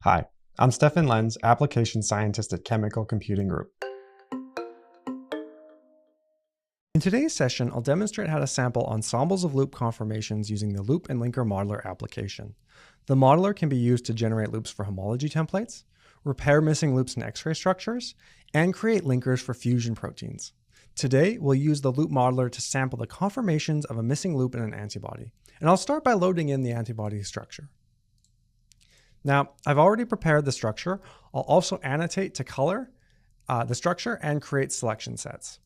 Hi, I'm Stefan Lenz, Application Scientist at Chemical Computing Group. In today's session, I'll demonstrate how to sample ensembles of loop conformations using the loop and linker modeler application. The modeler can be used to generate loops for homology templates, repair missing loops in X-ray structures, and create linkers for fusion proteins. Today, we'll use the loop modeler to sample the conformations of a missing loop in an antibody. And I'll start by loading in the antibody structure. Now, I've already prepared the structure. I'll also annotate to color the structure and create selection sets.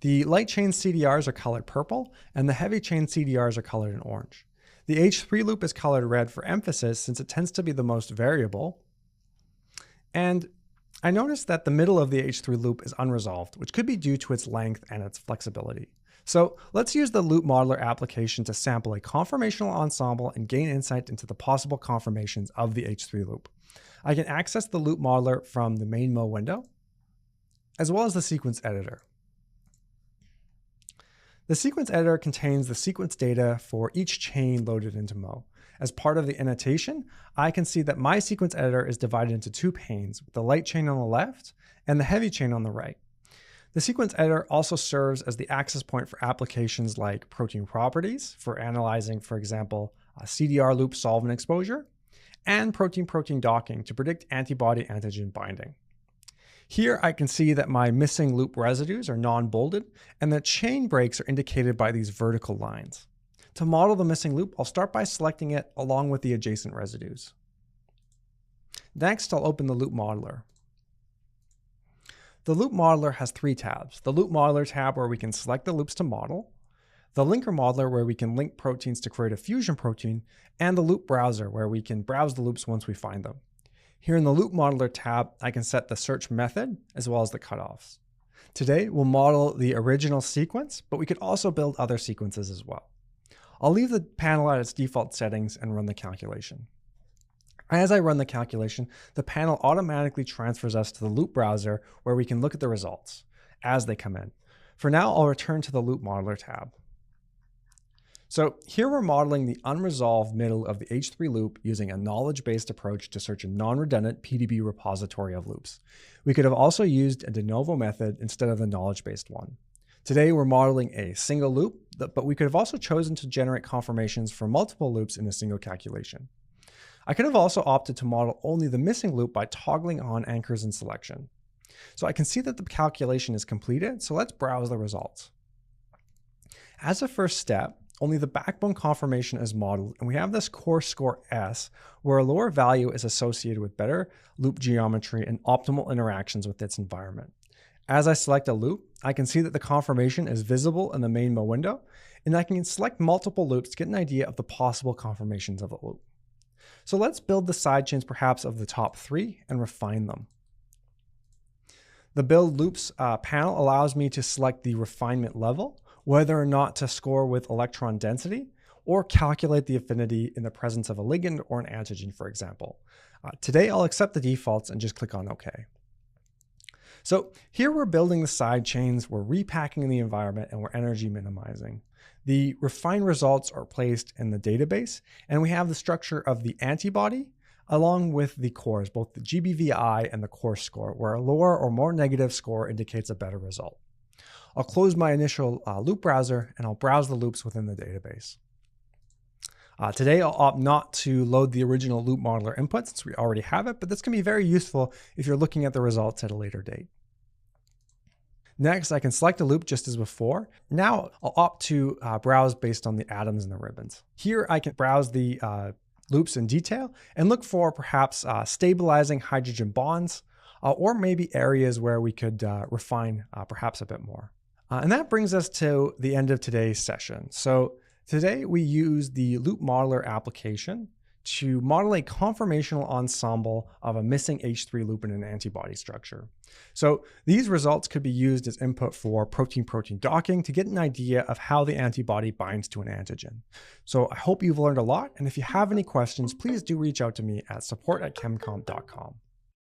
The light chain CDRs are colored purple, and the heavy chain CDRs are colored in orange. The H3 loop is colored red for emphasis since it tends to be the most variable. And I noticed that the middle of the H3 loop is unresolved, which could be due to its length and its flexibility. So let's use the loop modeler application to sample a conformational ensemble and gain insight into the possible conformations of the H3 loop. I can access the loop modeler from the main Mo window, as well as the sequence editor. The sequence editor contains the sequence data for each chain loaded into Mo. As part of the annotation, I can see that my sequence editor is divided into two panes, with the light chain on the left and the heavy chain on the right. The sequence editor also serves as the access point for applications like protein properties for analyzing, for example, CDR loop solvent exposure, and protein-protein docking to predict antibody-antigen binding. Here I can see that my missing loop residues are non-bolded and that chain breaks are indicated by these vertical lines. To model the missing loop, I'll start by selecting it along with the adjacent residues. Next, I'll open the loop modeler. The loop modeler has three tabs. The loop modeler tab where we can select the loops to model, the linker modeler where we can link proteins to create a fusion protein, and the loop browser where we can browse the loops once we find them. Here in the loop modeler tab, I can set the search method as well as the cutoffs. Today, we'll model the original sequence, but we could also build other sequences as well. I'll leave the panel at its default settings and run the calculation. As I run the calculation, the panel automatically transfers us to the loop browser where we can look at the results as they come in. For now, I'll return to the loop modeler tab. So here we're modeling the unresolved middle of the H3 loop using a knowledge-based approach to search a non-redundant PDB repository of loops. We could have also used a de novo method instead of the knowledge-based one. Today we're modeling a single loop, but we could have also chosen to generate conformations for multiple loops in a single calculation. I could have also opted to model only the missing loop by toggling on anchors and selection. So I can see that the calculation is completed, so let's browse the results. As a first step, only the backbone conformation is modeled, and we have this core score S, where a lower value is associated with better loop geometry and optimal interactions with its environment. As I select a loop, I can see that the conformation is visible in the main Mo window, and I can select multiple loops to get an idea of the possible conformations of a loop. So let's build the sidechains perhaps of the top three and refine them. The Build Loops panel allows me to select the refinement level, whether or not to score with electron density, or calculate the affinity in the presence of a ligand or an antigen, for example. Today, I'll accept the defaults and just click on OK. So here we're building the side chains, we're repacking the environment, and we're energy minimizing. The refined results are placed in the database, and we have the structure of the antibody along with the cores, both the GBVI and the core score, where a lower or more negative score indicates a better result. I'll close my initial loop browser, and I'll browse the loops within the database. Today, I'll opt not to load the original loop modeler input since we already have it, but this can be very useful if you're looking at the results at a later date. Next, I can select a loop just as before. Now, I'll opt to browse based on the atoms and the ribbons. Here, I can browse the loops in detail and look for perhaps stabilizing hydrogen bonds, or maybe areas where we could refine perhaps a bit more. And that brings us to the end of today's session. So today we use the loop modeler application to model a conformational ensemble of a missing H3 loop in an antibody structure. So these results could be used as input for protein-protein docking to get an idea of how the antibody binds to an antigen. So I hope you've learned a lot, and if you have any questions, please do reach out to me at support@chemcomp.com.